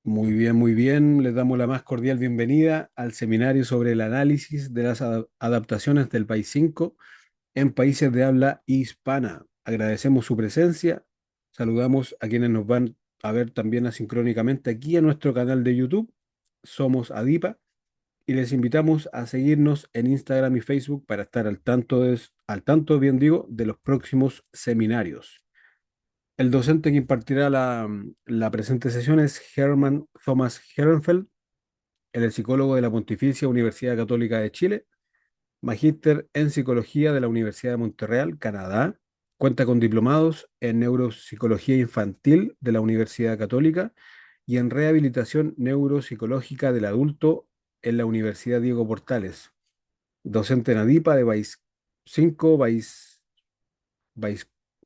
Muy bien, muy bien. Les damos la más cordial bienvenida al seminario sobre el análisis de las adaptaciones del país 5 en países de habla hispana. Agradecemos su presencia. Saludamos a quienes nos van a ver también asincrónicamente aquí en nuestro canal de YouTube. Somos Adipa y les invitamos a seguirnos en Instagram y Facebook para estar al tanto, bien digo, de los próximos seminarios. El docente que impartirá la presente sesión es Hermann Thomas Herrenfeld. Él es psicólogo de la Pontificia Universidad Católica de Chile, magíster en psicología de la Universidad de Montreal, Canadá. Cuenta con diplomados en neuropsicología infantil de la Universidad Católica y en rehabilitación neuropsicológica del adulto en la Universidad Diego Portales. Docente en ADIPA de BAIS 5, BAIS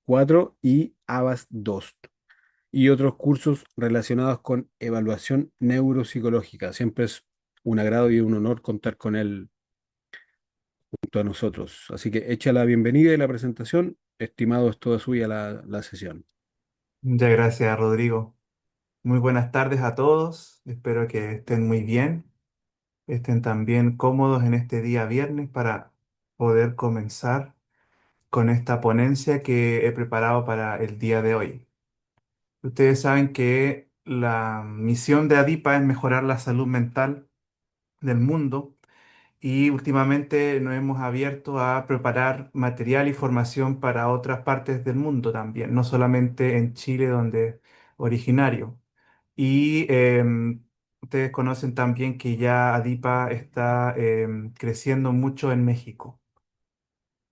4 y ABAS 2 y otros cursos relacionados con evaluación neuropsicológica. Siempre es un agrado y un honor contar con él junto a nosotros. Así que echa la bienvenida y la presentación. Estimado, es toda suya la sesión. Muchas gracias, Rodrigo. Muy buenas tardes a todos. Espero que estén muy bien, estén también cómodos en este día viernes para poder comenzar con esta ponencia que he preparado para el día de hoy. Ustedes saben que la misión de ADIPA es mejorar la salud mental del mundo y últimamente nos hemos abierto a preparar material y formación para otras partes del mundo también, no solamente en Chile, donde es originario. Y ustedes conocen también que ya Adipa está creciendo mucho en México,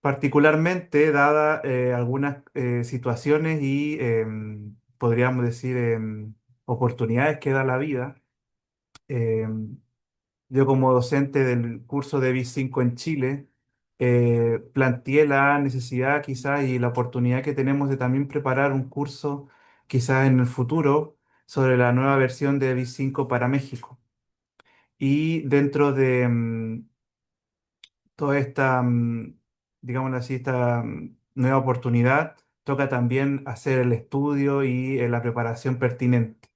particularmente dada algunas situaciones y podríamos decir oportunidades que da la vida. em, yo como docente del curso de BIS 5 en Chile, planteé la necesidad quizás y la oportunidad que tenemos de también preparar un curso quizás en el futuro sobre la nueva versión de BIS 5 para México. Y dentro de toda esta, digámoslo así, esta nueva oportunidad, toca también hacer el estudio y la preparación pertinente.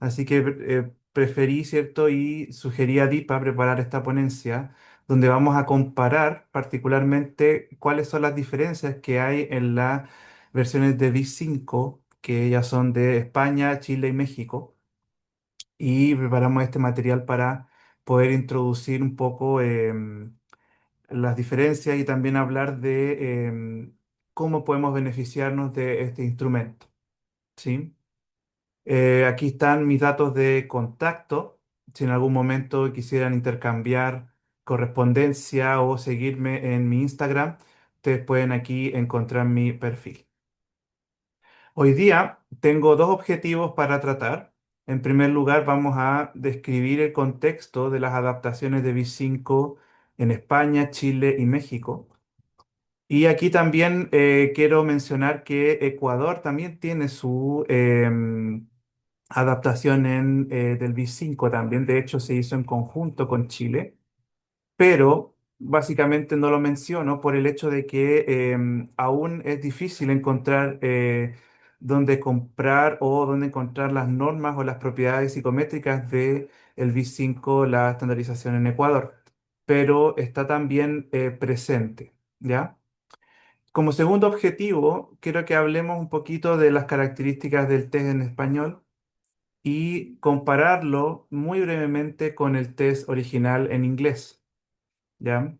Así que preferí, ¿cierto? Y sugerí a DIPA preparar esta ponencia donde vamos a comparar particularmente cuáles son las diferencias que hay en las versiones de BIS 5, que ya son de España, Chile y México. Y preparamos este material para poder introducir un poco las diferencias y también hablar de cómo podemos beneficiarnos de este instrumento, ¿sí? Aquí están mis datos de contacto. Si en algún momento quisieran intercambiar correspondencia o seguirme en mi Instagram, ustedes pueden aquí encontrar mi perfil. Hoy día tengo dos objetivos para tratar. En primer lugar, vamos a describir el contexto de las adaptaciones de BIS 5 en España, Chile y México. Y aquí también quiero mencionar que Ecuador también tiene su adaptación del BIS 5 también. De hecho, se hizo en conjunto con Chile, pero básicamente no lo menciono por el hecho de que aún es difícil encontrar dónde comprar o dónde encontrar las normas o las propiedades psicométricas de el BIS 5, la estandarización en Ecuador, pero está también presente, ¿ya? Como segundo objetivo, quiero que hablemos un poquito de las características del test en español y compararlo muy brevemente con el test original en inglés, ¿ya?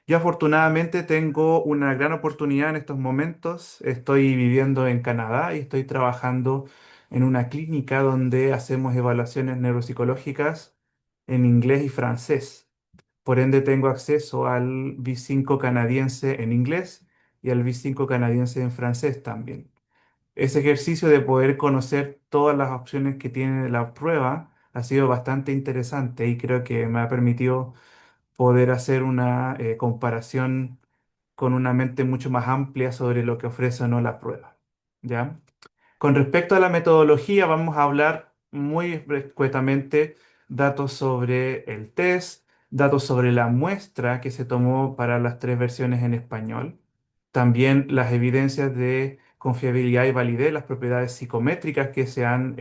Yo afortunadamente tengo una gran oportunidad en estos momentos. Estoy viviendo en Canadá y estoy trabajando en una clínica donde hacemos evaluaciones neuropsicológicas en inglés y francés. Por ende, tengo acceso al B5 canadiense en inglés y al B5 canadiense en francés también. Ese ejercicio de poder conocer todas las opciones que tiene la prueba ha sido bastante interesante y creo que me ha permitido poder hacer una comparación con una mente mucho más amplia sobre lo que ofrece o no la prueba. ¿Ya? Con respecto a la metodología, vamos a hablar muy escuetamente datos sobre el test, datos sobre la muestra que se tomó para las tres versiones en español, también las evidencias de confiabilidad y validez, las propiedades psicométricas que se han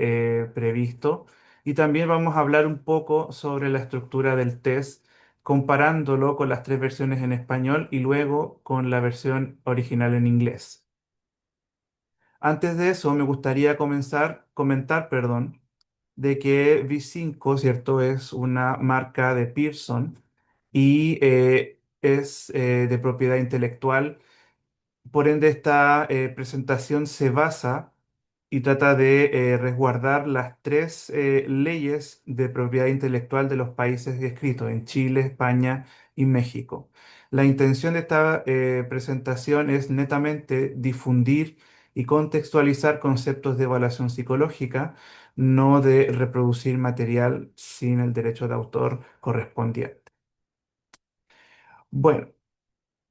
previsto Y también vamos a hablar un poco sobre la estructura del test, comparándolo con las tres versiones en español y luego con la versión original en inglés. Antes de eso, me gustaría comentar, perdón, de que V5, ¿cierto? Es una marca de Pearson y es de propiedad intelectual. Por ende, esta presentación se basa y trata de resguardar las tres leyes de propiedad intelectual de los países descritos en Chile, España y México. La intención de esta presentación es netamente difundir y contextualizar conceptos de evaluación psicológica, no de reproducir material sin el derecho de autor correspondiente. Bueno.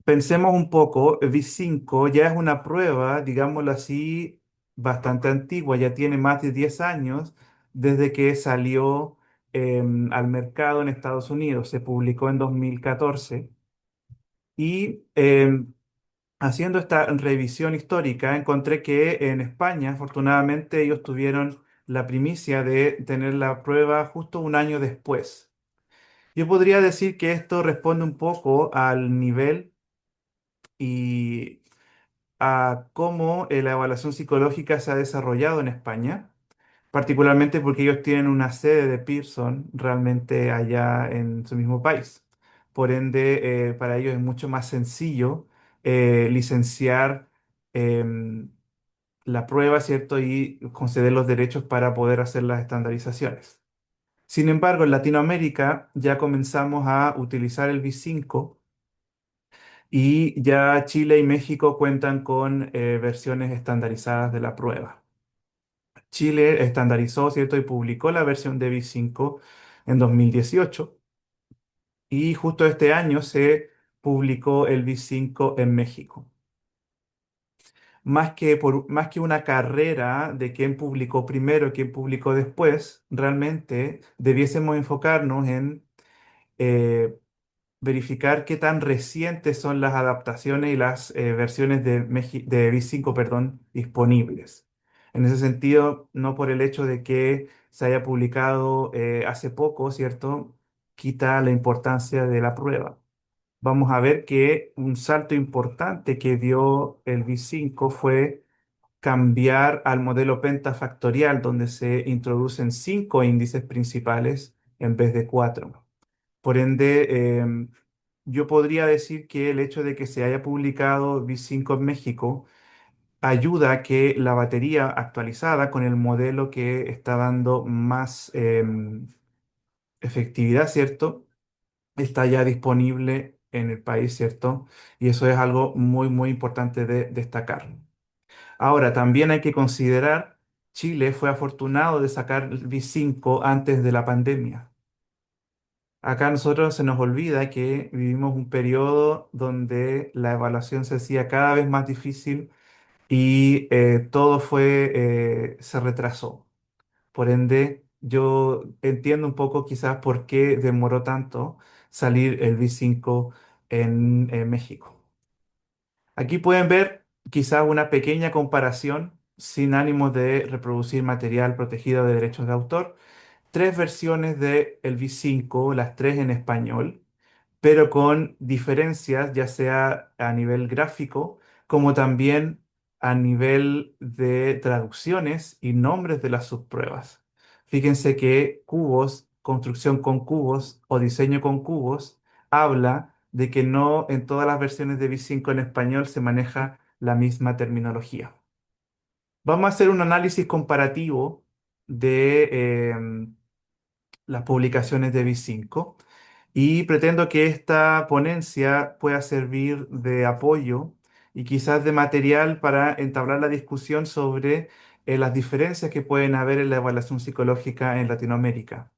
Pensemos un poco, V5 ya es una prueba, digámoslo así, bastante antigua, ya tiene más de 10 años desde que salió al mercado en Estados Unidos, se publicó en 2014 y haciendo esta revisión histórica encontré que en España, afortunadamente, ellos tuvieron la primicia de tener la prueba justo un año después. Yo podría decir que esto responde un poco al nivel y a cómo la evaluación psicológica se ha desarrollado en España, particularmente porque ellos tienen una sede de Pearson realmente allá en su mismo país. Por ende, para ellos es mucho más sencillo licenciar em, la prueba, ¿cierto? Y conceder los derechos para poder hacer las estandarizaciones. Sin embargo, en Latinoamérica ya comenzamos a utilizar el V5 y ya Chile y México cuentan con versiones estandarizadas de la prueba. Chile estandarizó, ¿cierto? Y publicó la versión de V5 en 2018 y justo este año se publicó el V5 en México. Más que una carrera de quién publicó primero y quién publicó después, realmente debiésemos enfocarnos en eh, verificar qué tan recientes son las adaptaciones y las versiones de V5, perdón, disponibles. En ese sentido, no por el hecho de que se haya publicado hace poco, ¿cierto? Quita la importancia de la prueba. Vamos a ver que un salto importante que dio el V5 fue cambiar al modelo pentafactorial, donde se introducen cinco índices principales en vez de cuatro. Por ende, yo podría decir que el hecho de que se haya publicado V5 en México ayuda a que la batería actualizada con el modelo que está dando más efectividad, ¿cierto? Está ya disponible en el país, ¿cierto? Y eso es algo muy, muy importante de destacar. Ahora, también hay que considerar, Chile fue afortunado de sacar el V5 antes de la pandemia. Acá a nosotros se nos olvida que vivimos un periodo donde la evaluación se hacía cada vez más difícil y todo se retrasó. Por ende, yo entiendo un poco quizás por qué demoró tanto salir el V5 en México. Aquí pueden ver quizás una pequeña comparación sin ánimo de reproducir material protegido de derechos de autor. Tres versiones de el V5, las tres en español, pero con diferencias ya sea a nivel gráfico como también a nivel de traducciones y nombres de las subpruebas. Fíjense que cubos, construcción con cubos o diseño con cubos, habla de que no en todas las versiones de V5 en español se maneja la misma terminología. Vamos a hacer un análisis comparativo de las publicaciones de V5 y pretendo que esta ponencia pueda servir de apoyo y quizás de material para entablar la discusión sobre las diferencias que pueden haber en la evaluación psicológica en Latinoamérica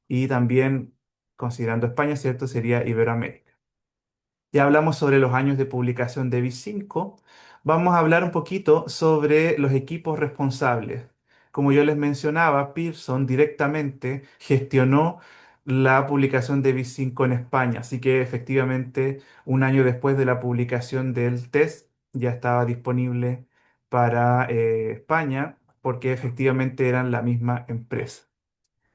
y también, considerando España, ¿cierto? Sería Iberoamérica. Ya hablamos sobre los años de publicación de V5. Vamos a hablar un poquito sobre los equipos responsables. Como yo les mencionaba, Pearson directamente gestionó la publicación de V5 en España, así que efectivamente un año después de la publicación del test ya estaba disponible para España porque efectivamente eran la misma empresa.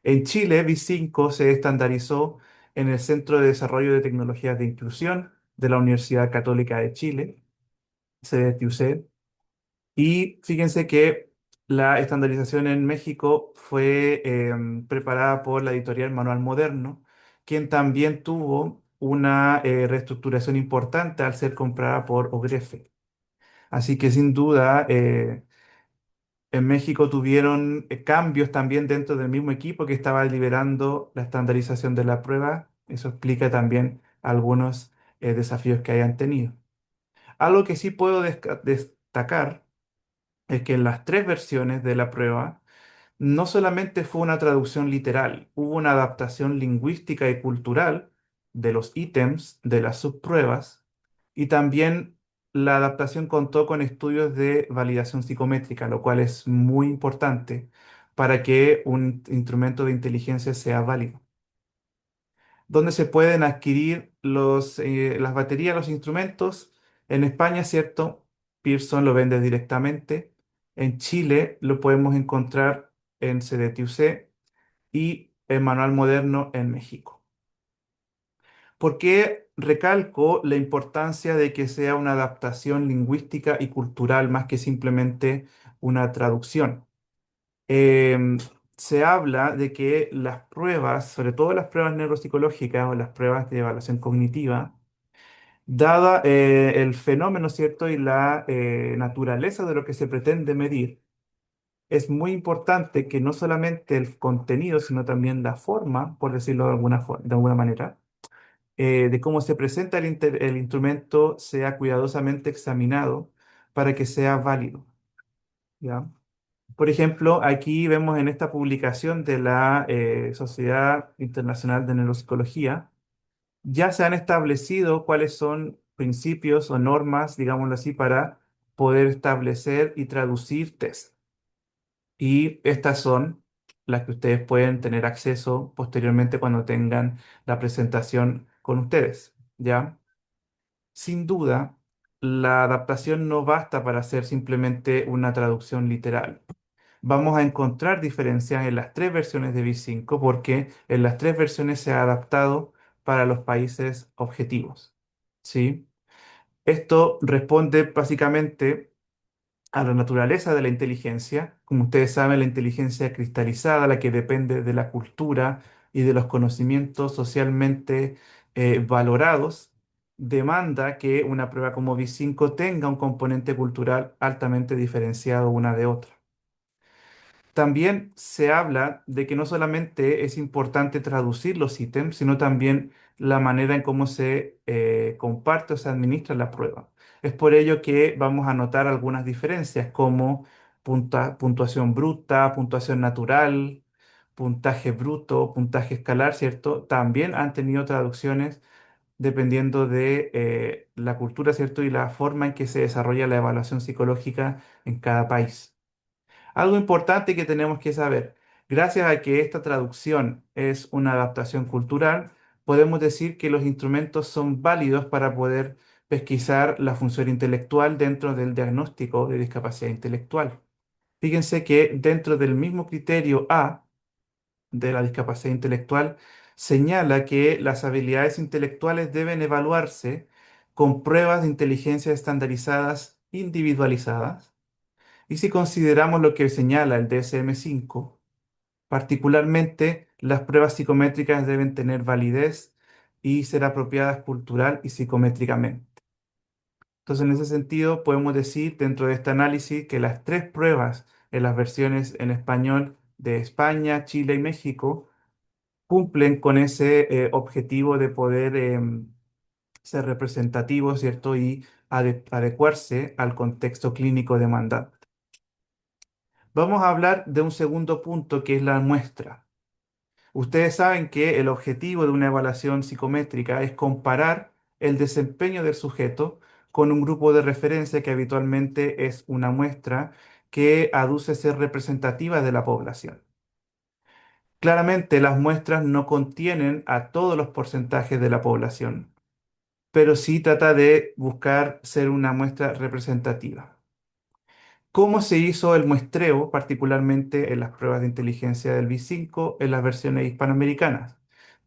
En Chile, B5 se estandarizó en el Centro de Desarrollo de Tecnologías de Inclusión de la Universidad Católica de Chile, CDTUC. Y fíjense que la estandarización en México fue preparada por la editorial Manual Moderno, quien también tuvo una reestructuración importante al ser comprada por Ogrefe. Así que sin duda, en México tuvieron cambios también dentro del mismo equipo que estaba liderando la estandarización de la prueba. Eso explica también algunos desafíos que hayan tenido. Algo que sí puedo destacar es que en las tres versiones de la prueba no solamente fue una traducción literal, hubo una adaptación lingüística y cultural de los ítems de las subpruebas y también la adaptación contó con estudios de validación psicométrica, lo cual es muy importante para que un instrumento de inteligencia sea válido. ¿Dónde se pueden adquirir las baterías, los instrumentos? En España, ¿cierto? Pearson lo vende directamente. En Chile lo podemos encontrar en CDTUC y en Manual Moderno en México. ¿Por qué recalco la importancia de que sea una adaptación lingüística y cultural más que simplemente una traducción? Em, Se habla de que las pruebas, sobre todo las pruebas neuropsicológicas o las pruebas de evaluación cognitiva, dada el fenómeno, ¿cierto? Y la naturaleza de lo que se pretende medir, es muy importante que no solamente el contenido, sino también la forma, por decirlo de alguna manera, de cómo se presenta el instrumento sea cuidadosamente examinado para que sea válido, ¿ya? Por ejemplo, aquí vemos en esta publicación de la Sociedad Internacional de Neuropsicología, ya se han establecido cuáles son principios o normas, digámoslo así, para poder establecer y traducir test. Y estas son las que ustedes pueden tener acceso posteriormente cuando tengan la presentación con ustedes, ¿ya? Sin duda, la adaptación no basta para hacer simplemente una traducción literal. Vamos a encontrar diferencias en las tres versiones de V5 porque en las tres versiones se ha adaptado para los países objetivos. ¿Sí? Esto responde básicamente a la naturaleza de la inteligencia. Como ustedes saben, la inteligencia cristalizada, la que depende de la cultura y de los conocimientos socialmente valorados, demanda que una prueba como V5 tenga un componente cultural altamente diferenciado una de otra. También se habla de que no solamente es importante traducir los ítems, sino también la manera en cómo se comparte o se administra la prueba. Es por ello que vamos a notar algunas diferencias como puntuación bruta, puntuación natural, puntaje bruto, puntaje escalar, ¿cierto? También han tenido traducciones dependiendo de la cultura, ¿cierto? Y la forma en que se desarrolla la evaluación psicológica en cada país. Algo importante que tenemos que saber, gracias a que esta traducción es una adaptación cultural, podemos decir que los instrumentos son válidos para poder pesquisar la función intelectual dentro del diagnóstico de discapacidad intelectual. Fíjense que dentro del mismo criterio A de la discapacidad intelectual, señala que las habilidades intelectuales deben evaluarse con pruebas de inteligencia estandarizadas individualizadas y si consideramos lo que señala el DSM-5, particularmente las pruebas psicométricas deben tener validez y ser apropiadas cultural y psicométricamente. Entonces, en ese sentido, podemos decir dentro de este análisis que las tres pruebas en las versiones en español de España, Chile y México cumplen con ese objetivo de poder ser representativos, ¿cierto? Y adecuarse al contexto clínico demandado. Vamos a hablar de un segundo punto que es la muestra. Ustedes saben que el objetivo de una evaluación psicométrica es comparar el desempeño del sujeto con un grupo de referencia que habitualmente es una muestra que aduce ser representativa de la población. Claramente las muestras no contienen a todos los porcentajes de la población, pero sí trata de buscar ser una muestra representativa. cómo se hizo el muestreo, particularmente en las pruebas de inteligencia del B5 en las versiones hispanoamericanas.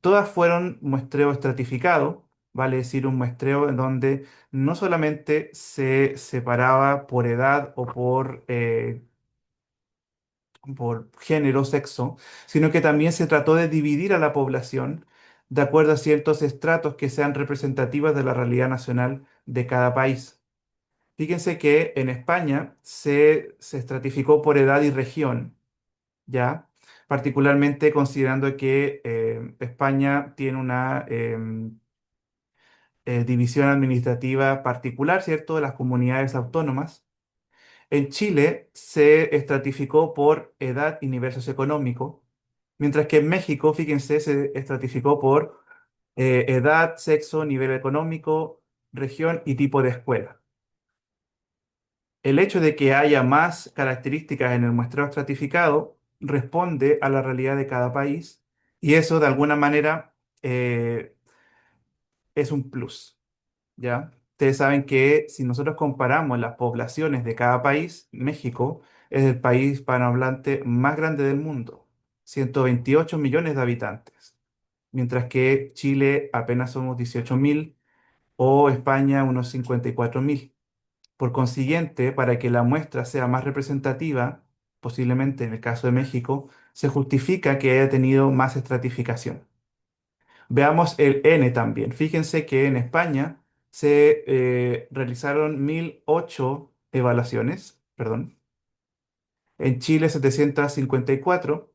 Todas fueron muestreo estratificado, vale decir, un muestreo en donde no solamente se separaba por edad o por género, sexo, sino que también se trató de dividir a la población de acuerdo a ciertos estratos que sean representativos de la realidad nacional de cada país. Fíjense que en España se estratificó por edad y región, ¿ya? Particularmente considerando que España tiene una división administrativa particular, ¿cierto?, de las comunidades autónomas. En Chile se estratificó por edad y nivel socioeconómico, mientras que en México, fíjense, se estratificó por edad, sexo, nivel económico, región y tipo de escuela. El hecho de que haya más características en el muestreo estratificado responde a la realidad de cada país y eso de alguna manera eh, es un plus, ¿ya? Ustedes saben que si nosotros comparamos las poblaciones de cada país, México es el país hispanohablante más grande del mundo, 128 millones de habitantes, mientras que Chile apenas somos 18.000 o España unos 54.000. Por consiguiente, para que la muestra sea más representativa, posiblemente en el caso de México, se justifica que haya tenido más estratificación. Veamos el N también. Fíjense que en España se realizaron 1.008 evaluaciones, perdón, en Chile 754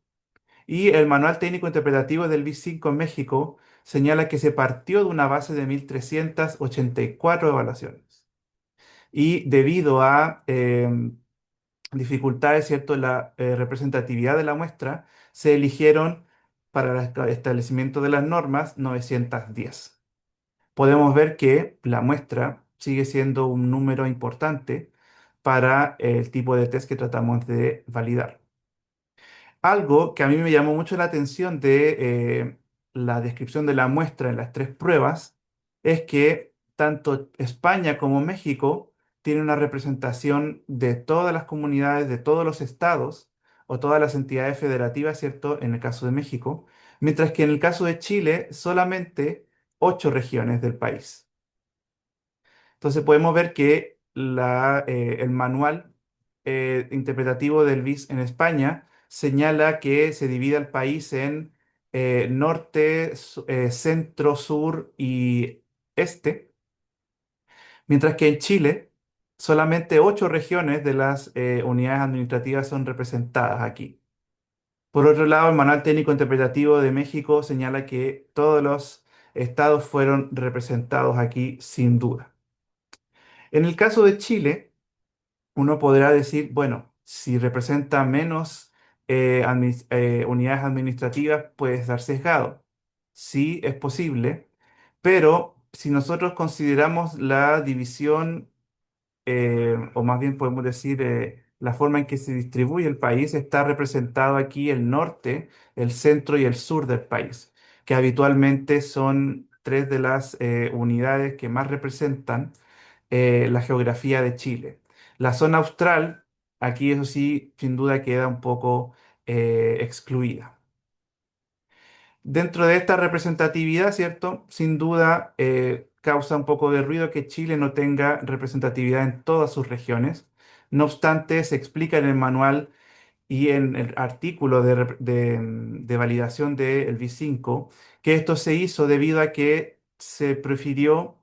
y el Manual Técnico Interpretativo del B5 en México señala que se partió de una base de 1.384 evaluaciones. Y debido a dificultades, ¿cierto?, en la representatividad de la muestra, se eligieron para el establecimiento de las normas 910. Podemos ver que la muestra sigue siendo un número importante para el tipo de test que tratamos de validar. Algo que a mí me llamó mucho la atención de la descripción de la muestra en las tres pruebas es que tanto España como México tienen una representación de todas las comunidades, de todos los estados o todas las entidades federativas, ¿cierto? En el caso de México, mientras que en el caso de Chile solamente 8 regiones del país. Entonces podemos ver que el manual interpretativo del BIS en España señala que se divide el país en norte, centro, sur y este, mientras que en Chile solamente 8 regiones de las unidades administrativas son representadas aquí. Por otro lado, el Manual Técnico Interpretativo de México señala que todos los estados fueron representados aquí sin duda. En el caso de Chile, uno podrá decir, bueno, si representa menos unidades administrativas, puede estar sesgado. Sí, es posible, pero si nosotros consideramos la división o más bien podemos decir la forma en que se distribuye el país, está representado aquí el norte, el centro y el sur del país, que habitualmente son tres de las unidades que más representan la geografía de Chile. La zona austral, aquí eso sí, sin duda queda un poco excluida. Dentro de esta representatividad, ¿cierto? Sin duda causa un poco de ruido que Chile no tenga representatividad en todas sus regiones. No obstante, se explica en el manual y en el artículo de validación del V5 que esto se hizo debido a que se prefirió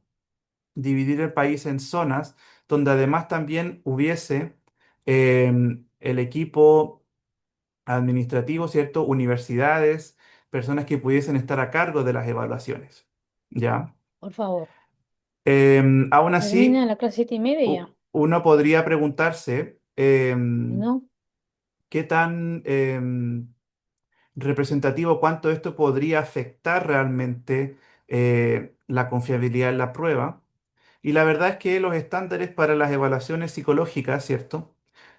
dividir el país en zonas donde además también hubiese el equipo administrativos, ¿cierto? Universidades, personas que pudiesen estar a cargo de las evaluaciones, ¿ya? Por favor, Aún termina así, la clase 7:30, uno podría preguntarse ¿no? qué tan representativo, cuánto esto podría afectar realmente la confiabilidad en la prueba. Y la verdad es que los estándares para las evaluaciones psicológicas, ¿cierto?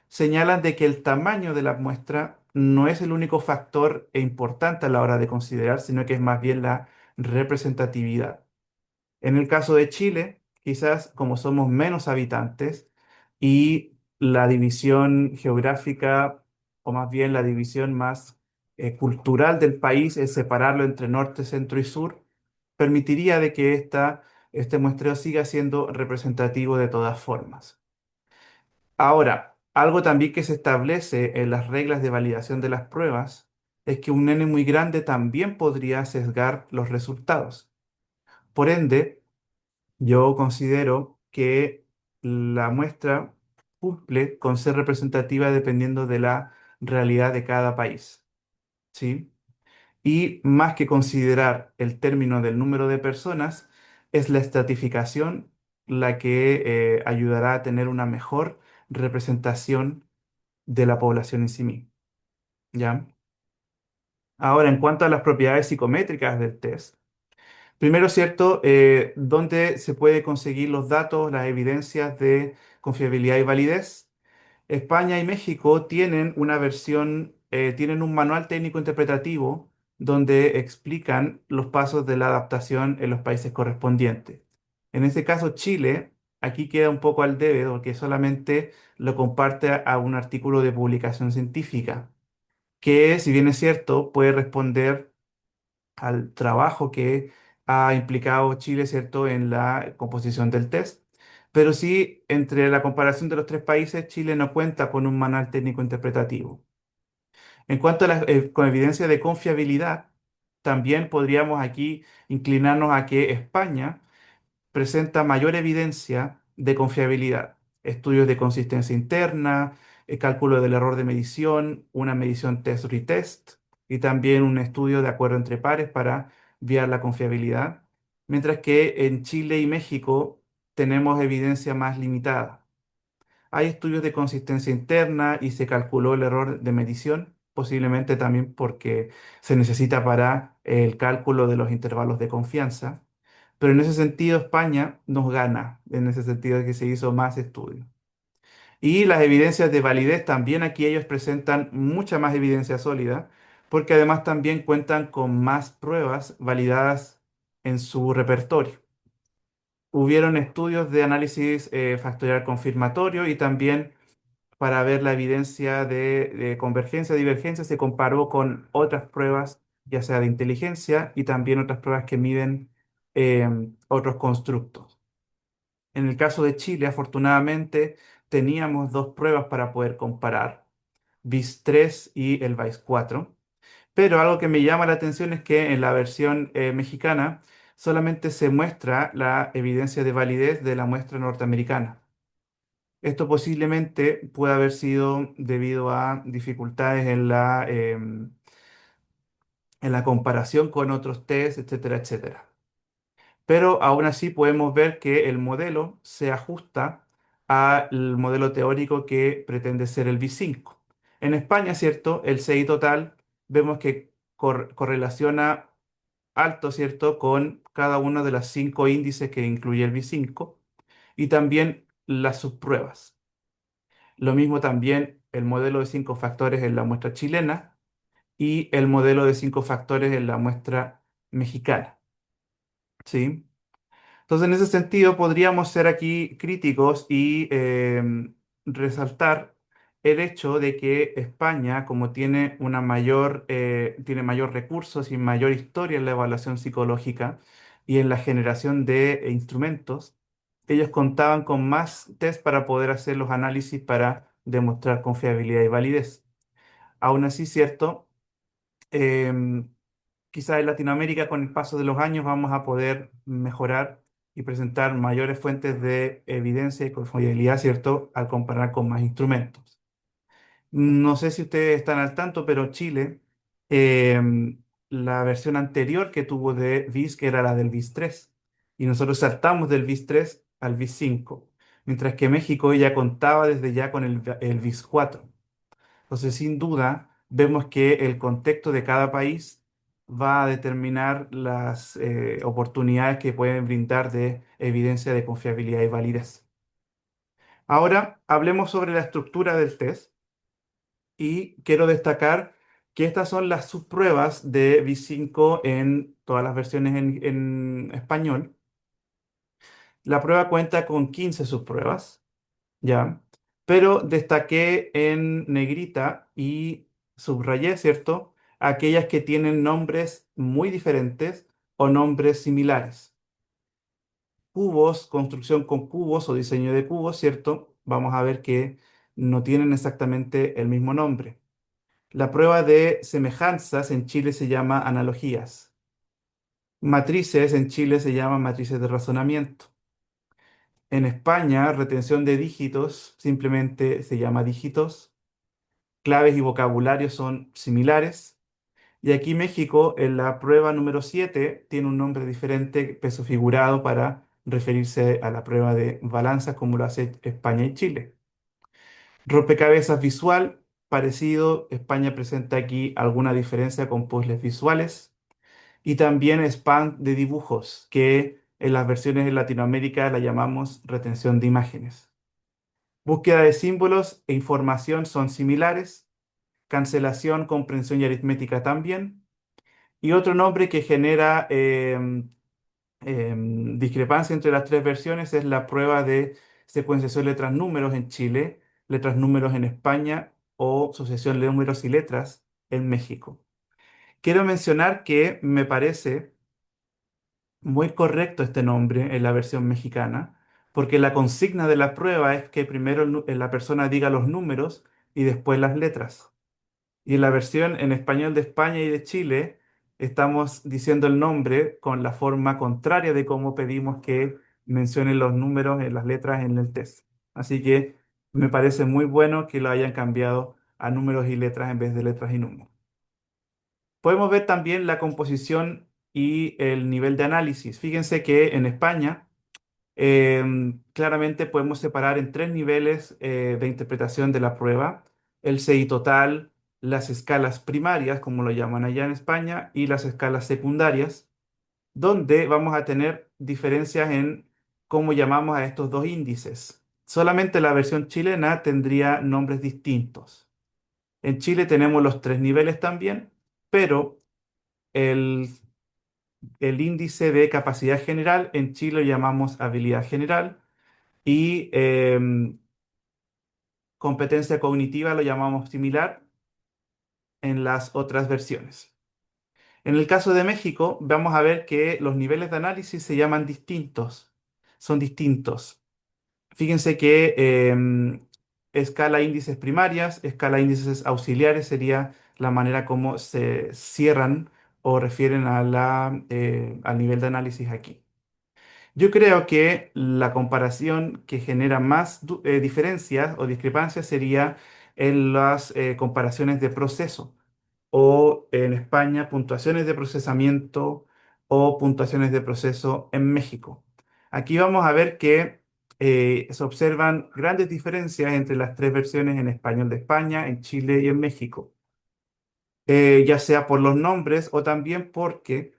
Señalan de que el tamaño de la muestra no es el único factor e importante a la hora de considerar, sino que es más bien la representatividad. En el caso de Chile, quizás como somos menos habitantes y la división geográfica, o más bien la división más cultural del país, es separarlo entre norte, centro y sur, permitiría de que este muestreo siga siendo representativo de todas formas. Ahora, algo también que se establece en las reglas de validación de las pruebas es que un n muy grande también podría sesgar los resultados. Por ende, yo considero que la muestra cumple con ser representativa dependiendo de la realidad de cada país, ¿sí? Y más que considerar el término del número de personas, es la estratificación la que ayudará a tener una mejor representación de la población en sí misma, ¿ya? Ahora, en cuanto a las propiedades psicométricas del test, primero, ¿cierto? ¿Dónde se puede conseguir los datos, las evidencias de confiabilidad y validez? España y México tienen una versión, tienen un manual técnico interpretativo donde explican los pasos de la adaptación en los países correspondientes. En este caso, Chile, aquí queda un poco al debe porque solamente lo comparte a un artículo de publicación científica, que si bien es cierto, puede responder al trabajo que ha implicado Chile, ¿cierto?, en la composición del test. Pero sí, entre la comparación de los tres países, Chile no cuenta con un manual técnico interpretativo. En cuanto a la con evidencia de confiabilidad, también podríamos aquí inclinarnos a que España presenta mayor evidencia de confiabilidad. Estudios de consistencia interna, el cálculo del error de medición, una medición test-retest y también un estudio de acuerdo entre pares para viar la confiabilidad. Mientras que en Chile y México tenemos evidencia más limitada. Hay estudios de consistencia interna y se calculó el error de medición, posiblemente también porque se necesita para el cálculo de los intervalos de confianza. Pero en ese sentido España nos gana, en ese sentido de que se hizo más estudios. Y las evidencias de validez también aquí ellos presentan mucha más evidencia sólida, porque además también cuentan con más pruebas validadas en su repertorio. Hubieron estudios de análisis factorial confirmatorio y también para ver la evidencia de convergencia, divergencia, se comparó con otras pruebas, ya sea de inteligencia y también otras pruebas que miden otros constructos. En el caso de Chile, afortunadamente, teníamos dos pruebas para poder comparar, BIS 3 y el BIS 4. Pero algo que me llama la atención es que en la versión mexicana solamente se muestra la evidencia de validez de la muestra norteamericana. Esto posiblemente puede haber sido debido a dificultades en la comparación con otros test, etcétera, etcétera. Pero aún así podemos ver que el modelo se ajusta al modelo teórico que pretende ser el BIS 5. En España, ¿cierto? El CI total vemos que correlaciona alto, ¿cierto?, con cada uno de los 5 índices que incluye el BIS 5 y también las subpruebas. Lo mismo también el modelo de 5 factores en la muestra chilena y el modelo de 5 factores en la muestra mexicana. ¿Sí? Entonces, en ese sentido, podríamos ser aquí críticos y resaltar el hecho de que España, como tiene mayor recursos y mayor historia en la evaluación psicológica y en la generación de instrumentos, ellos contaban con más test para poder hacer los análisis para demostrar confiabilidad y validez. Aún así, cierto, em, quizás en Latinoamérica con el paso de los años vamos a poder mejorar y presentar mayores fuentes de evidencia y confiabilidad, ¿cierto?, al comparar con más instrumentos. No sé si ustedes están al tanto, pero Chile, la versión anterior que tuvo de BIS, que era la del BIS 3, y nosotros saltamos del BIS 3 al BIS 5, mientras que México ya contaba desde ya con el BIS 4. Entonces, sin duda, vemos que el contexto de cada país va a determinar las oportunidades que pueden brindar de evidencia de confiabilidad y validez. Ahora, hablemos sobre la estructura del test y quiero destacar que estas son las subpruebas de BIS 5 en todas las versiones en español. La prueba cuenta con 15 subpruebas, ¿ya? pero destaqué en negrita y subrayé, ¿cierto? Aquellas que tienen nombres muy diferentes o nombres similares. Cubos, construcción con cubos o diseño de cubos, ¿cierto? Vamos a ver que no tienen exactamente el mismo nombre. La prueba de semejanzas en Chile se llama analogías. Matrices en Chile se llaman matrices de razonamiento. En España, retención de dígitos simplemente se llama dígitos. Claves y vocabulario son similares. Y aquí México, en la prueba número 7 tiene un nombre diferente, peso figurado, para referirse a la prueba de balanzas como lo hace España y Chile. Rompecabezas visual, parecido. España presenta aquí alguna diferencia con puzzles visuales. Y también spam de dibujos, que en las versiones en Latinoamérica la llamamos retención de imágenes. Búsqueda de símbolos e información son similares. Cancelación, comprensión y aritmética también. Y otro nombre que genera discrepancia entre las tres versiones es la prueba de secuenciación letras-números en Chile, letras-números en España o sucesión de números y letras en México. Quiero mencionar que me parece muy correcto este nombre en la versión mexicana, porque la consigna de la prueba es que primero la persona diga los números y después las letras. Y en la versión en español de España y de Chile, estamos diciendo el nombre con la forma contraria de cómo pedimos que mencionen los números en las letras en el test. Así que me parece muy bueno que lo hayan cambiado a números y letras en vez de letras y números. Podemos ver también la composición y el nivel de análisis. Fíjense que en España claramente podemos separar en tres niveles de interpretación de la prueba: el CI total, las escalas primarias, como lo llaman allá en España, y las escalas secundarias, donde vamos a tener diferencias en cómo llamamos a estos dos índices. Solamente la versión chilena tendría nombres distintos. En Chile tenemos los tres niveles también, pero el el índice de capacidad general en Chile lo llamamos habilidad general y competencia cognitiva lo llamamos similar en las otras versiones. En el caso de México, vamos a ver que los niveles de análisis se llaman distintos, son distintos. Fíjense que escala índices primarias, escala índices auxiliares sería la manera como se cierran o refieren a al nivel de análisis aquí. Yo creo que la comparación que genera más diferencias o discrepancias sería en las comparaciones de proceso o en España puntuaciones de procesamiento o puntuaciones de proceso en México. Aquí vamos a ver que se observan grandes diferencias entre las tres versiones en español de España, en Chile y en México, ya sea por los nombres o también porque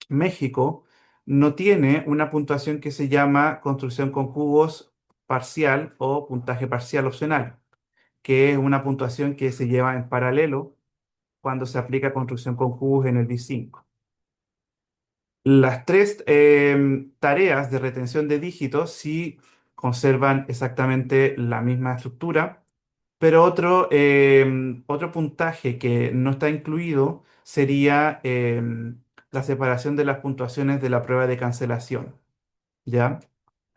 México no tiene una puntuación que se llama construcción con cubos parcial o puntaje parcial opcional, que es una puntuación que se lleva en paralelo cuando se aplica construcción con cubos en el B5. Las tres tareas de retención de dígitos sí conservan exactamente la misma estructura, pero otro puntaje que no está incluido sería la separación de las puntuaciones de la prueba de cancelación, ¿ya?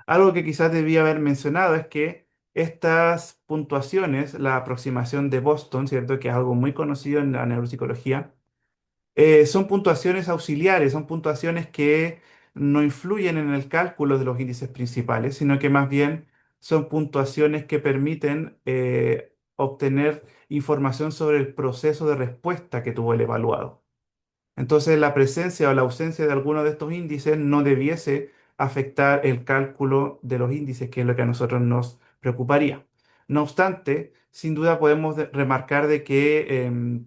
Algo que quizás debía haber mencionado es que estas puntuaciones, la aproximación de Boston, ¿cierto? Que es algo muy conocido en la neuropsicología, son puntuaciones auxiliares, son puntuaciones que no influyen en el cálculo de los índices principales, sino que más bien son puntuaciones que permiten obtener información sobre el proceso de respuesta que tuvo el evaluado. Entonces, la presencia o la ausencia de alguno de estos índices no debiese afectar el cálculo de los índices, que es lo que a nosotros nos preocuparía. No obstante, sin duda podemos remarcar de que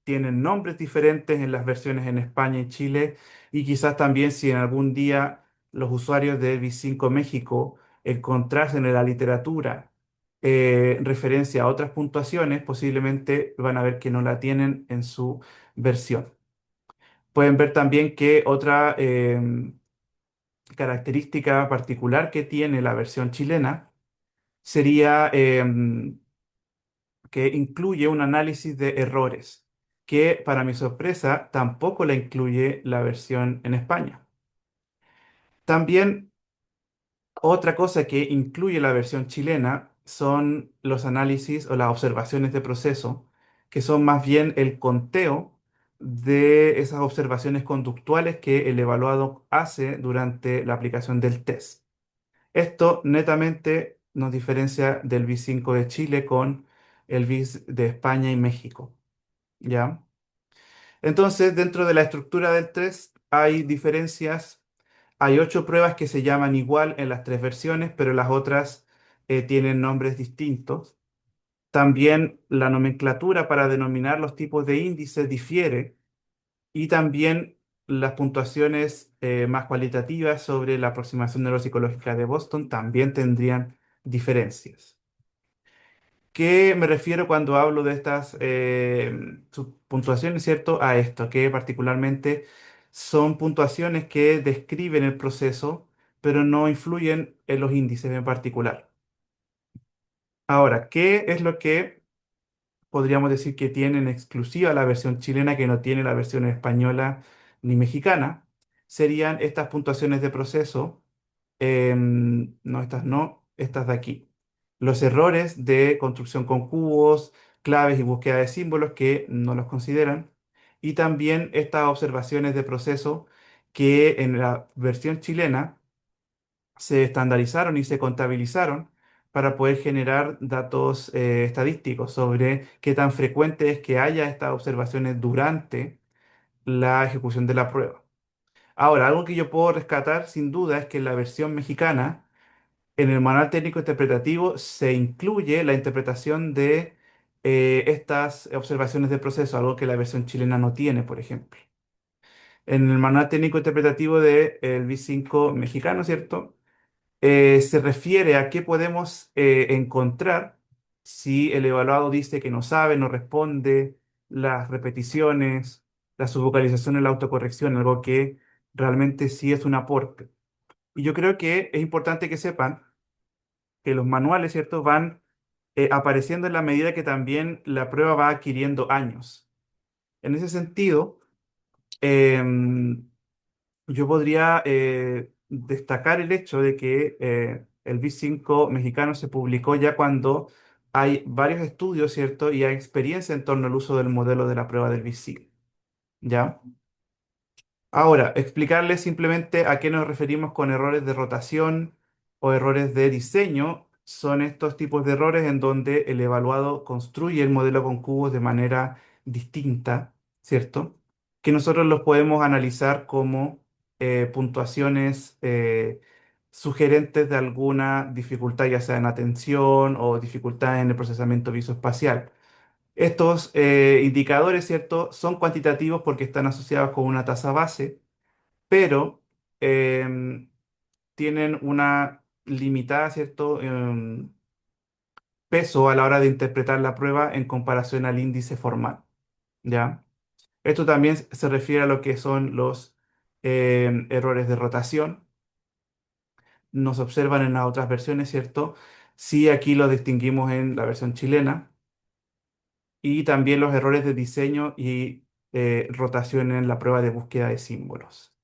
tienen nombres diferentes en las versiones en España y Chile, y quizás también si en algún día los usuarios de B5 México encontrasen en la literatura referencia a otras puntuaciones, posiblemente van a ver que no la tienen en su versión. Pueden ver también que otra característica particular que tiene la versión chilena sería que incluye un análisis de errores, que para mi sorpresa tampoco la incluye la versión en España. También otra cosa que incluye la versión chilena son los análisis o las observaciones de proceso, que son más bien el conteo de esas observaciones conductuales que el evaluado hace durante la aplicación del test. Esto netamente nos diferencia del BIS 5 de Chile con el BIS de España y México, ¿ya? Entonces, dentro de la estructura del test hay diferencias. Hay 8 pruebas que se llaman igual en las tres versiones, pero las otras tienen nombres distintos. También la nomenclatura para denominar los tipos de índices difiere y también las puntuaciones más cualitativas sobre la aproximación neuropsicológica de Boston también tendrían diferencias. ¿Qué me refiero cuando hablo de estas puntuaciones, cierto? A esto, que particularmente son puntuaciones que describen el proceso, pero no influyen en los índices en particular. Ahora, ¿qué es lo que podríamos decir que tiene en exclusiva la versión chilena que no tiene la versión española ni mexicana? Serían estas puntuaciones de proceso. No, estas no, estas de aquí. Los errores de construcción con cubos, claves y búsqueda de símbolos que no los consideran. Y también estas observaciones de proceso que en la versión chilena se estandarizaron y se contabilizaron para poder generar datos estadísticos sobre qué tan frecuente es que haya estas observaciones durante la ejecución de la prueba. Ahora, algo que yo puedo rescatar sin duda es que en la versión mexicana, en el manual técnico interpretativo se incluye la interpretación de estas observaciones de proceso, algo que la versión chilena no tiene, por ejemplo. En el manual técnico interpretativo del B5 mexicano, ¿cierto? Se refiere a qué podemos encontrar si el evaluado dice que no sabe, no responde, las repeticiones, la subvocalización y la autocorrección, algo que realmente sí es un aporte. Y yo creo que es importante que sepan que los manuales, ¿cierto?, van apareciendo en la medida que también la prueba va adquiriendo años. En ese sentido, em, yo podría destacar el hecho de que el B5 mexicano se publicó ya cuando hay varios estudios, ¿cierto?, y hay experiencia en torno al uso del modelo de la prueba del BC, ¿ya? Ahora, explicarles simplemente a qué nos referimos con errores de rotación o errores de diseño. Son estos tipos de errores en donde el evaluado construye el modelo con cubos de manera distinta, ¿cierto? Que nosotros los podemos analizar como puntuaciones sugerentes de alguna dificultad, ya sea en atención o dificultad en el procesamiento visoespacial. Estos indicadores, ¿cierto?, son cuantitativos porque están asociados con una tasa base, pero em, tienen una limitada, ¿cierto?, peso a la hora de interpretar la prueba en comparación al índice formal, ¿ya? Esto también se refiere a lo que son los errores de rotación. Nos observan en las otras versiones, ¿cierto? Sí, aquí lo distinguimos en la versión chilena. Y también los errores de diseño y rotación en la prueba de búsqueda de símbolos.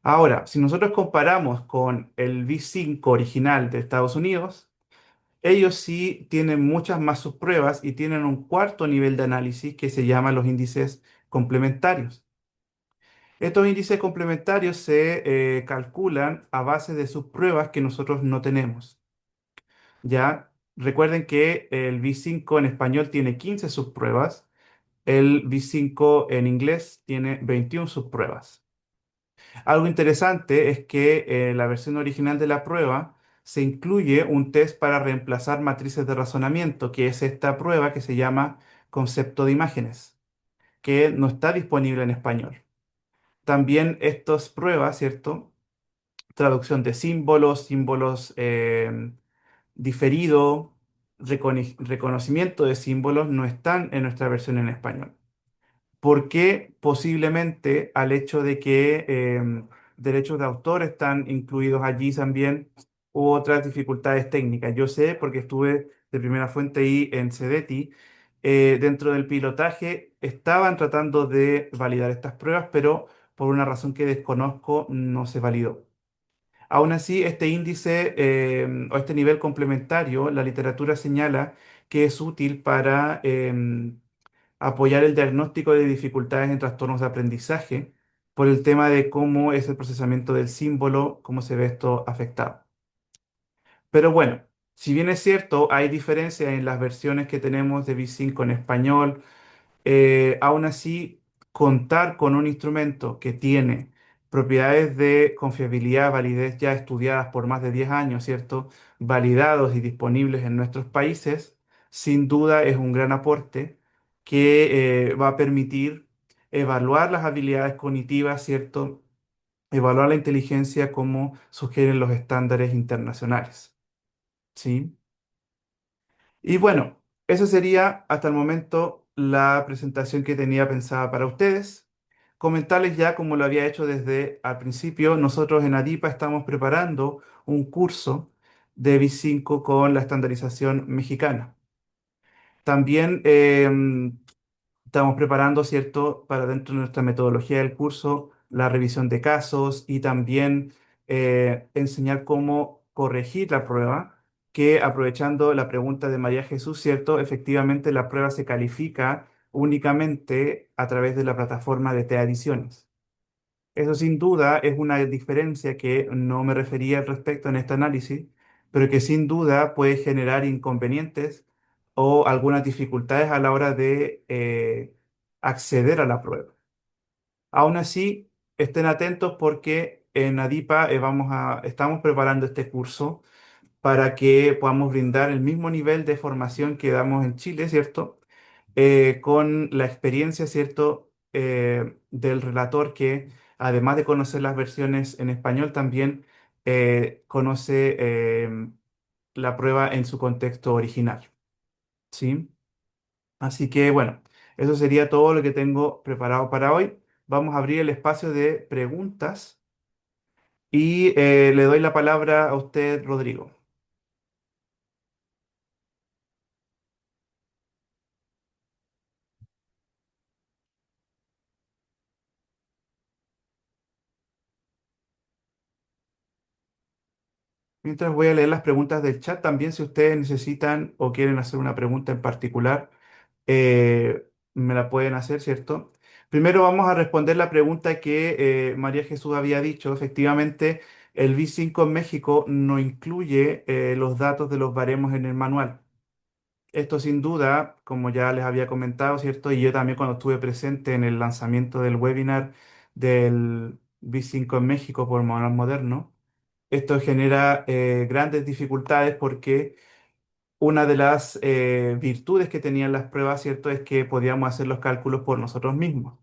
Ahora, si nosotros comparamos con el V5 original de Estados Unidos, ellos sí tienen muchas más subpruebas y tienen un cuarto nivel de análisis que se llama los índices complementarios. Estos índices complementarios se calculan a base de subpruebas que nosotros no tenemos. Ya recuerden que el V5 en español tiene 15 subpruebas. El B5 en inglés tiene 21 subpruebas. Algo interesante es que en la versión original de la prueba se incluye un test para reemplazar matrices de razonamiento, que es esta prueba que se llama concepto de imágenes, que no está disponible en español. También estas pruebas, ¿cierto? Traducción de símbolos, símbolos diferido, reconocimiento de símbolos no están en nuestra versión en español. ¿Por qué? Posiblemente al hecho de que derechos de autor están incluidos allí también u otras dificultades técnicas. Yo sé porque estuve de primera fuente ahí en CEDETI. Dentro del pilotaje estaban tratando de validar estas pruebas, pero por una razón que desconozco no se validó. Aún así, este índice o este nivel complementario, la literatura señala que es útil para apoyar el diagnóstico de dificultades en trastornos de aprendizaje por el tema de cómo es el procesamiento del símbolo, cómo se ve esto afectado. Pero bueno, si bien es cierto, hay diferencias en las versiones que tenemos de V5 en español, aún así, contar con un instrumento que tiene propiedades de confiabilidad, validez ya estudiadas por más de 10 años, ¿cierto? Validados y disponibles en nuestros países, sin duda es un gran aporte que va a permitir evaluar las habilidades cognitivas, ¿cierto? Evaluar la inteligencia como sugieren los estándares internacionales, ¿sí? Y bueno, eso sería hasta el momento la presentación que tenía pensada para ustedes. Comentarles ya, como lo había hecho desde al principio, nosotros en ADIPA estamos preparando un curso de B5 con la estandarización mexicana. También estamos preparando, ¿cierto?, para dentro de nuestra metodología del curso, la revisión de casos y también enseñar cómo corregir la prueba, que aprovechando la pregunta de María Jesús, ¿cierto? Efectivamente, la prueba se califica únicamente a través de la plataforma de T-Adiciones. Eso sin duda es una diferencia que no me refería al respecto en este análisis, pero que sin duda puede generar inconvenientes o algunas dificultades a la hora de acceder a la prueba. Aún así, estén atentos porque en ADIPA estamos preparando este curso para que podamos brindar el mismo nivel de formación que damos en Chile, ¿cierto? Con la experiencia, ¿cierto? Del relator que, además de conocer las versiones en español, también conoce la prueba en su contexto original, ¿sí? Así que, bueno, eso sería todo lo que tengo preparado para hoy. Vamos a abrir el espacio de preguntas y le doy la palabra a usted, Rodrigo. Mientras voy a leer las preguntas del chat, también si ustedes necesitan o quieren hacer una pregunta en particular, me la pueden hacer, ¿cierto? Primero vamos a responder la pregunta que María Jesús había dicho. Efectivamente, el V5 en México no incluye los datos de los baremos en el manual. Esto sin duda, como ya les había comentado, ¿cierto? Y yo también cuando estuve presente en el lanzamiento del webinar del V5 en México por Manual Moderno, esto genera grandes dificultades porque una de las virtudes que tenían las pruebas, ¿cierto?, es que podíamos hacer los cálculos por nosotros mismos.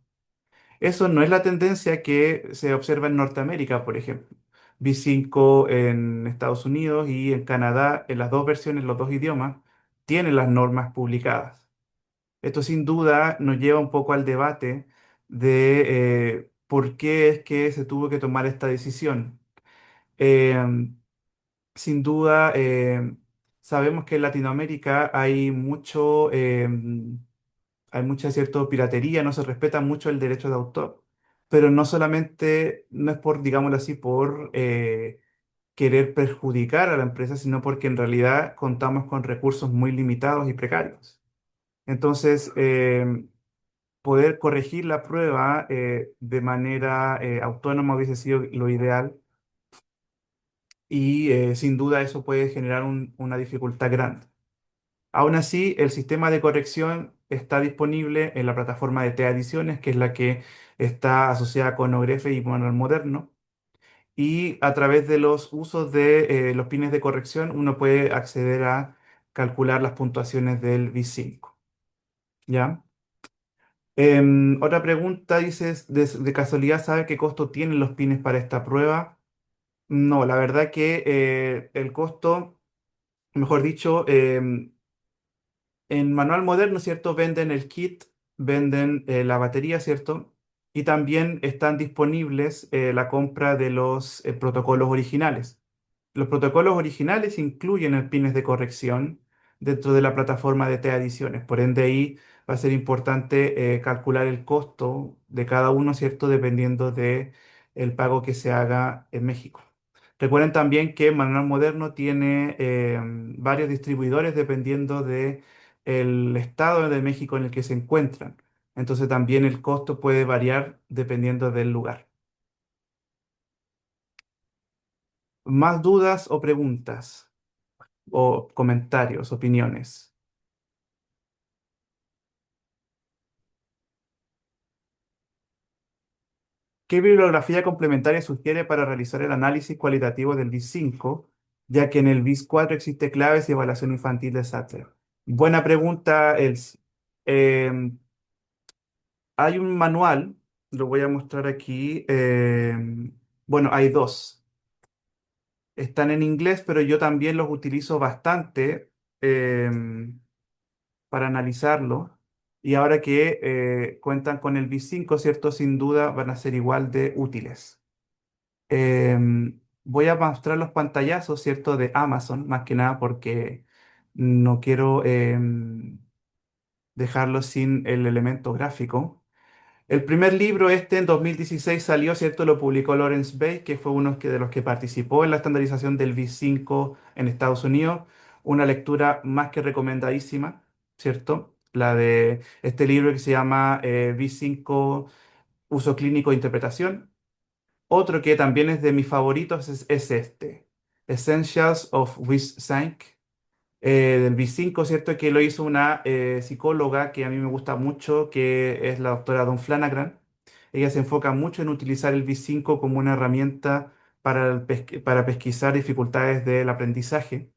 Eso no es la tendencia que se observa en Norteamérica, por ejemplo. V5 en Estados Unidos y en Canadá, en las dos versiones, los dos idiomas, tienen las normas publicadas. Esto sin duda nos lleva un poco al debate de por qué es que se tuvo que tomar esta decisión. Em, Sin duda, sabemos que en Latinoamérica hay mucha cierta piratería, no se respeta mucho el derecho de autor, pero no solamente, no es por, digámoslo así, por querer perjudicar a la empresa, sino porque en realidad contamos con recursos muy limitados y precarios. Entonces, poder corregir la prueba de manera autónoma hubiese sido lo ideal y sin duda eso puede generar una dificultad grande. Aún así, el sistema de corrección está disponible en la plataforma de T-Adiciones, que es la que está asociada con Ogrefe y Manual Moderno. Y a través de los usos de los pines de corrección, uno puede acceder a calcular las puntuaciones del V5. ¿Ya? Otra pregunta, dices, de casualidad, ¿sabe qué costo tienen los pines para esta prueba? No, la verdad que el costo, mejor dicho, en Manual Moderno, ¿cierto? Venden el kit, venden la batería, ¿cierto? Y también están disponibles la compra de los protocolos originales. Los protocolos originales incluyen el pines de corrección dentro de la plataforma de T-adiciones. Por ende, ahí va a ser importante calcular el costo de cada uno, ¿cierto? Dependiendo de el pago que se haga en México. Recuerden también que Manual Moderno tiene varios distribuidores dependiendo de el estado de México en el que se encuentran. Entonces también el costo puede variar dependiendo del lugar. ¿Más dudas o preguntas o comentarios, opiniones? ¿Qué bibliografía complementaria sugiere para realizar el análisis cualitativo del BIS 5, ya que en el BIS 4 existe claves y evaluación infantil de Sattler? Buena pregunta, Elsie. Hay un manual, lo voy a mostrar aquí. Bueno, hay dos. Están en inglés, pero yo también los utilizo bastante para analizarlo. Y ahora que cuentan con el BIS 5, ¿cierto? Sin duda van a ser igual de útiles. Voy a mostrar los pantallazos, ¿cierto? De Amazon, más que nada porque no quiero dejarlo sin el elemento gráfico. El primer libro este en 2016 salió, ¿cierto? Lo publicó Lawrence Bay, que fue uno de los que participó en la estandarización del V5 en Estados Unidos. Una lectura más que recomendadísima, ¿cierto? La de este libro que se llama V5 Uso Clínico e Interpretación. Otro que también es de mis favoritos es este, Essentials of WIS-Sync del B5, ¿cierto? Que lo hizo una psicóloga que a mí me gusta mucho, que es la doctora Dawn Flanagan. Ella se enfoca mucho en utilizar el B5 como una herramienta para pesquisar dificultades del aprendizaje.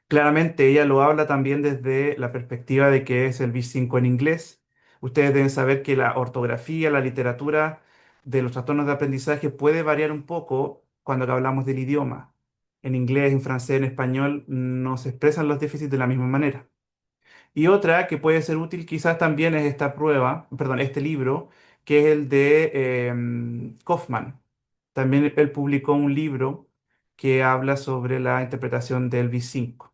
Claramente ella lo habla también desde la perspectiva de que es el B5 en inglés. Ustedes deben saber que la ortografía, la literatura de los trastornos de aprendizaje puede variar un poco cuando hablamos del idioma. En inglés, en francés, en español no se expresan los déficits de la misma manera. Y otra que puede ser útil quizás también es esta prueba, perdón, este libro, que es el de Kaufman. También él publicó un libro que habla sobre la interpretación del B5.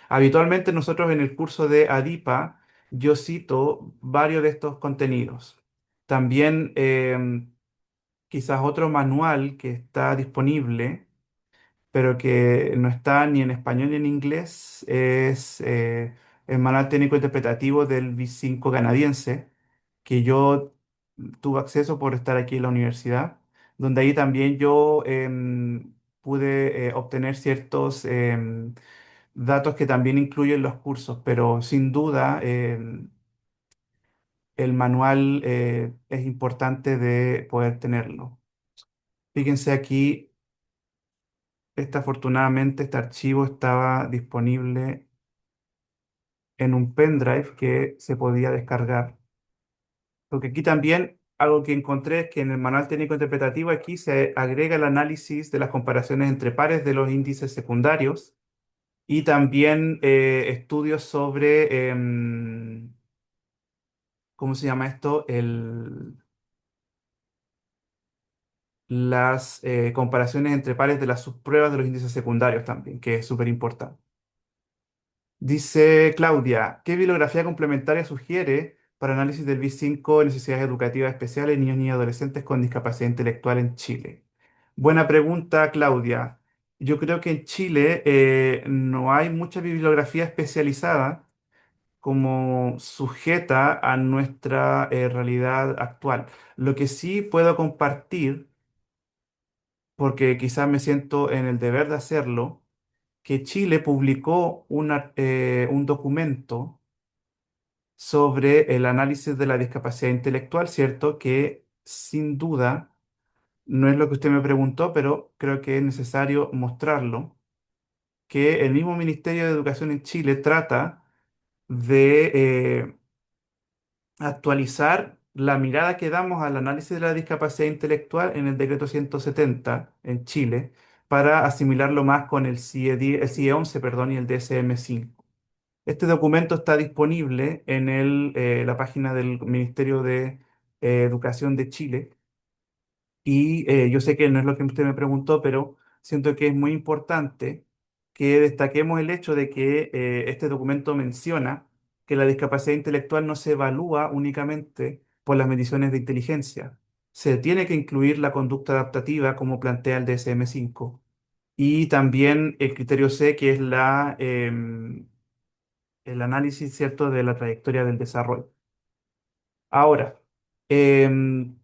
Habitualmente nosotros en el curso de ADIPA yo cito varios de estos contenidos. También quizás otro manual que está disponible, pero que no está ni en español ni en inglés, es el Manual Técnico Interpretativo del B5 canadiense, que yo tuve acceso por estar aquí en la universidad, donde ahí también yo pude obtener ciertos datos que también incluyen los cursos, pero sin duda el manual es importante de poder tenerlo. Fíjense aquí, afortunadamente este archivo estaba disponible en un pendrive que se podía descargar. Porque aquí también algo que encontré es que en el manual técnico interpretativo aquí se agrega el análisis de las comparaciones entre pares de los índices secundarios y también estudios sobre ¿cómo se llama esto? Las comparaciones entre pares de las subpruebas de los índices secundarios también, que es súper importante. Dice Claudia, ¿qué bibliografía complementaria sugiere para análisis del B5 en necesidades educativas especiales en niños y adolescentes con discapacidad intelectual en Chile? Buena pregunta, Claudia. Yo creo que en Chile no hay mucha bibliografía especializada como sujeta a nuestra realidad actual. Lo que sí puedo compartir, porque quizás me siento en el deber de hacerlo, que Chile publicó un documento sobre el análisis de la discapacidad intelectual, ¿cierto? Que sin duda no es lo que usted me preguntó, pero creo que es necesario mostrarlo, que el mismo Ministerio de Educación en Chile trata de actualizar la mirada que damos al análisis de la discapacidad intelectual en el decreto 170 en Chile para asimilarlo más con el CIE 11, perdón, y el DSM-5. Este documento está disponible en la página del Ministerio de Educación de Chile y yo sé que no es lo que usted me preguntó, pero siento que es muy importante que destaquemos el hecho de que este documento menciona que la discapacidad intelectual no se evalúa únicamente por las mediciones de inteligencia. Se tiene que incluir la conducta adaptativa como plantea el DSM-5 y también el criterio C, que es el análisis, ¿cierto?, de la trayectoria del desarrollo. Ahora, em,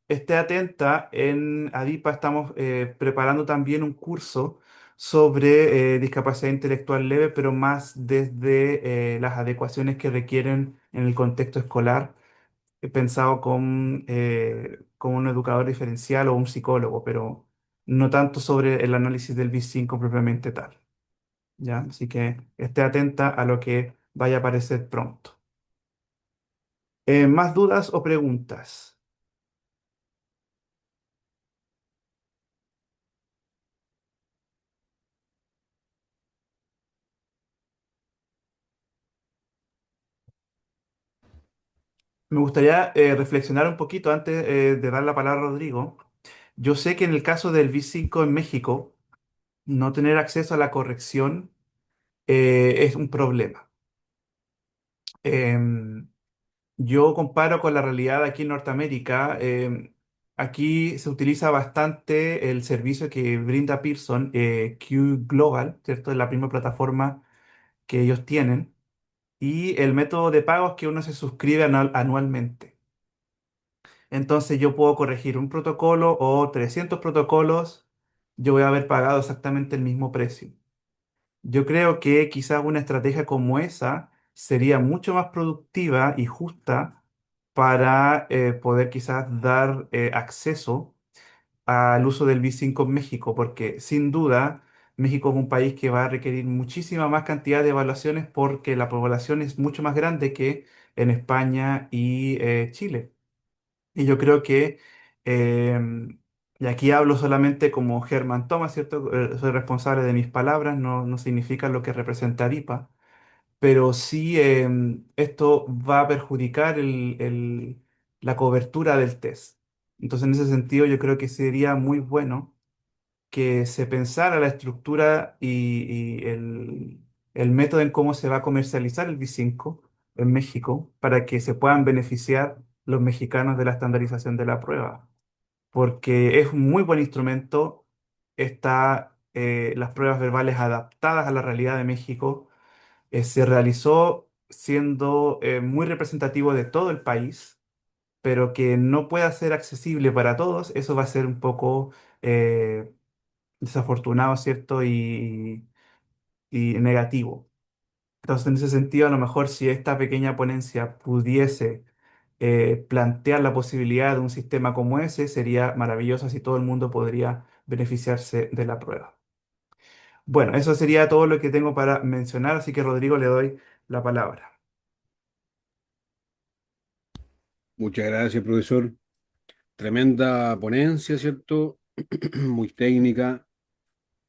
esté atenta, en ADIPA estamos preparando también un curso sobre discapacidad intelectual leve, pero más desde las adecuaciones que requieren en el contexto escolar, pensado con un educador diferencial o un psicólogo, pero no tanto sobre el análisis del BIS-5 propiamente tal. ¿Ya? Así que esté atenta a lo que vaya a aparecer pronto. ¿Más dudas o preguntas? Me gustaría reflexionar un poquito antes de dar la palabra a Rodrigo. Yo sé que en el caso del V5 en México, no tener acceso a la corrección es un problema. Em, yo comparo con la realidad aquí en Norteamérica. Aquí se utiliza bastante el servicio que brinda Pearson, Q Global, ¿cierto? Es la primera plataforma que ellos tienen. Y el método de pago es que uno se suscribe anualmente. Entonces yo puedo corregir un protocolo o 300 protocolos, yo voy a haber pagado exactamente el mismo precio. Yo creo que quizás una estrategia como esa sería mucho más productiva y justa para poder quizás dar acceso al uso del V5 en México, porque sin duda México es un país que va a requerir muchísima más cantidad de evaluaciones porque la población es mucho más grande que en España y Chile. Y yo creo que, y aquí hablo solamente como Germán Thomas, ¿cierto? Soy responsable de mis palabras, no significa lo que representa ARIPA, pero sí esto va a perjudicar la cobertura del test. Entonces, en ese sentido, yo creo que sería muy bueno que se pensara la estructura y el método en cómo se va a comercializar el V5 en México para que se puedan beneficiar los mexicanos de la estandarización de la prueba, porque es un muy buen instrumento. Está las pruebas verbales adaptadas a la realidad de México. Se realizó siendo muy representativo de todo el país, pero que no pueda ser accesible para todos, eso va a ser un poco eh, desafortunado, ¿cierto? Y negativo. Entonces, en ese sentido, a lo mejor si esta pequeña ponencia pudiese plantear la posibilidad de un sistema como ese, sería maravilloso si todo el mundo podría beneficiarse de la prueba. Bueno, eso sería todo lo que tengo para mencionar, así que Rodrigo le doy la palabra. Muchas gracias, profesor. Tremenda ponencia, ¿cierto? Muy técnica.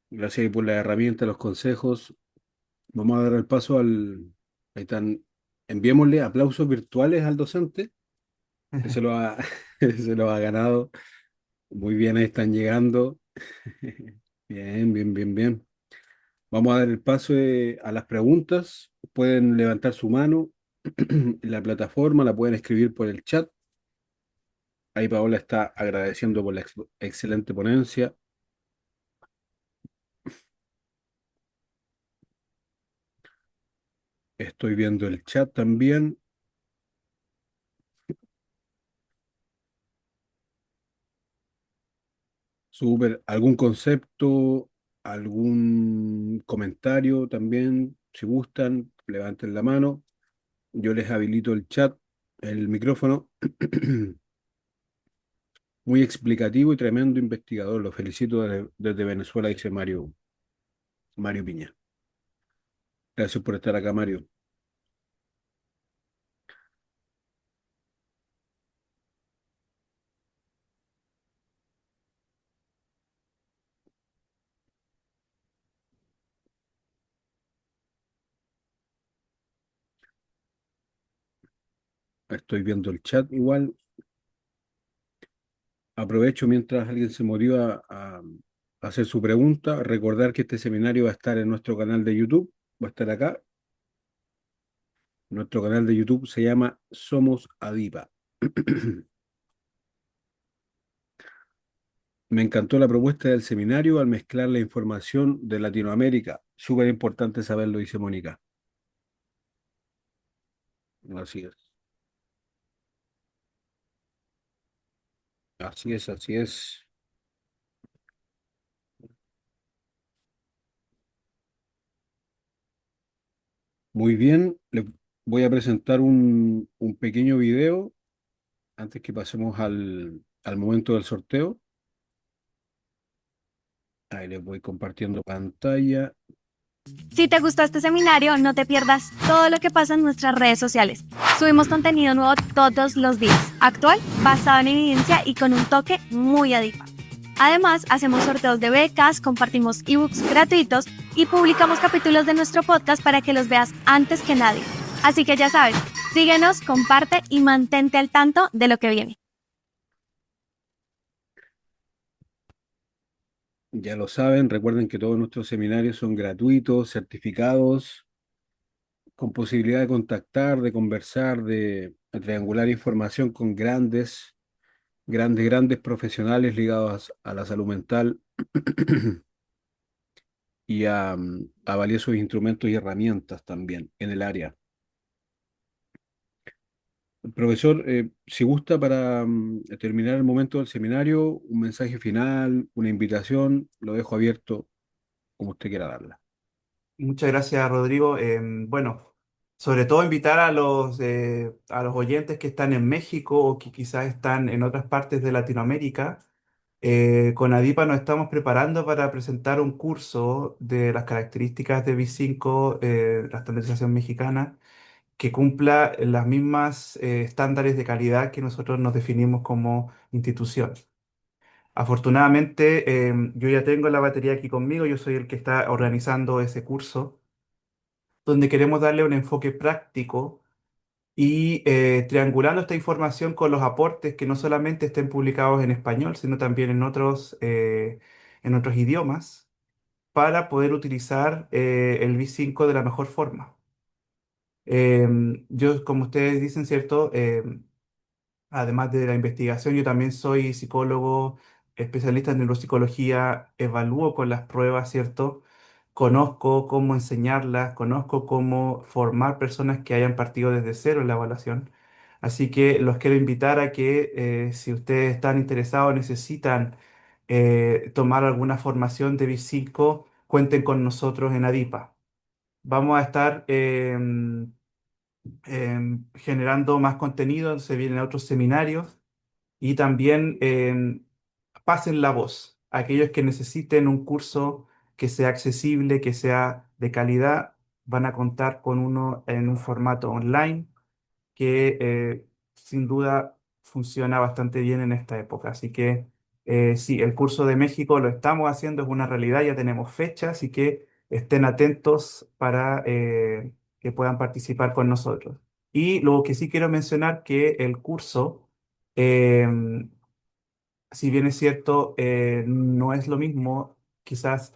Gracias ahí por la herramienta, los consejos. Vamos a dar el paso al... Ahí están. Enviémosle aplausos virtuales al docente, que se lo ha, se lo ha ganado. Muy bien, ahí están llegando. Bien, bien, bien, bien. Vamos a dar el paso a las preguntas. Pueden levantar su mano en la plataforma, la pueden escribir por el chat. Ahí Paola está agradeciendo por la excelente ponencia. Estoy viendo el chat también. Súper. ¿Algún concepto, algún comentario también? Si gustan, levanten la mano. Yo les habilito el chat, el micrófono. Muy explicativo y tremendo investigador. Lo felicito desde Venezuela, dice Mario Piña. Gracias por estar acá, Mario. Estoy viendo el chat igual. Aprovecho mientras alguien se motiva hacer su pregunta. Recordar que este seminario va a estar en nuestro canal de YouTube, va a estar acá. Nuestro canal de YouTube se llama Somos Adipa. Me encantó la propuesta del seminario al mezclar la información de Latinoamérica. Súper importante saberlo, dice Mónica. Así es. Así es, así es. Muy bien, le voy a presentar un pequeño video antes que pasemos al momento del sorteo. Ahí les voy compartiendo pantalla. Si te gustó este seminario, no te pierdas todo lo que pasa en nuestras redes sociales. Subimos contenido nuevo todos los días, actual, basado en evidencia y con un toque muy adipa. Además, hacemos sorteos de becas, compartimos ebooks gratuitos y publicamos capítulos de nuestro podcast para que los veas antes que nadie. Así que ya sabes, síguenos, comparte y mantente al tanto de lo que viene. Ya lo saben, recuerden que todos nuestros seminarios son gratuitos, certificados, con posibilidad de contactar, de conversar, de triangular información con grandes profesionales ligados a la salud mental y a valiosos instrumentos y herramientas también en el área. Profesor, si gusta para terminar el momento del seminario, un mensaje final, una invitación, lo dejo abierto como usted quiera darla. Muchas gracias, Rodrigo. Bueno, sobre todo invitar a los oyentes que están en México o que quizás están en otras partes de Latinoamérica. Con ADIPA nos estamos preparando para presentar un curso de las características de B5, la estandarización mexicana, que cumpla las mismas estándares de calidad que nosotros nos definimos como institución. Afortunadamente, yo ya tengo la batería aquí conmigo, yo soy el que está organizando ese curso donde queremos darle un enfoque práctico y triangulando esta información con los aportes que no solamente estén publicados en español, sino también en otros idiomas, para poder utilizar el V5 de la mejor forma. Yo, como ustedes dicen, ¿cierto? Además de la investigación, yo también soy psicólogo, especialista en neuropsicología, evalúo con las pruebas, ¿cierto? Conozco cómo enseñarlas, conozco cómo formar personas que hayan partido desde cero en la evaluación. Así que los quiero invitar a que si ustedes están interesados, necesitan tomar alguna formación de B5, cuenten con nosotros en ADIPA. Vamos a estar generando más contenido, se vienen otros seminarios y también pasen la voz. Aquellos que necesiten un curso que sea accesible, que sea de calidad, van a contar con uno en un formato online que sin duda funciona bastante bien en esta época. Así que sí, el curso de México lo estamos haciendo, es una realidad, ya tenemos fecha, así que estén atentos para que puedan participar con nosotros. Y lo que sí quiero mencionar que el curso, si bien es cierto, no es lo mismo quizás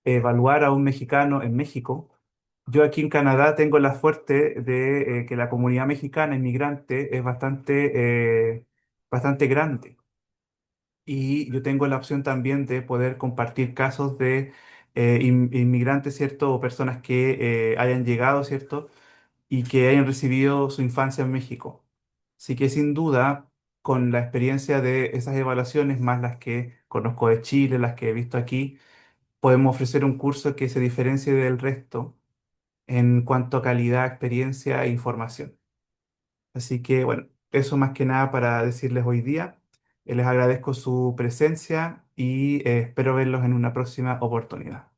evaluar a un mexicano en México. Yo aquí en Canadá tengo la suerte de que la comunidad mexicana inmigrante es bastante grande. Y yo tengo la opción también de poder compartir casos de inmigrantes, ¿cierto? O personas que hayan llegado, ¿cierto? Y que hayan recibido su infancia en México. Así que sin duda, con la experiencia de esas evaluaciones, más las que conozco de Chile, las que he visto aquí, podemos ofrecer un curso que se diferencie del resto en cuanto a calidad, experiencia e información. Así que bueno, eso más que nada para decirles hoy día. Les agradezco su presencia y espero verlos en una próxima oportunidad.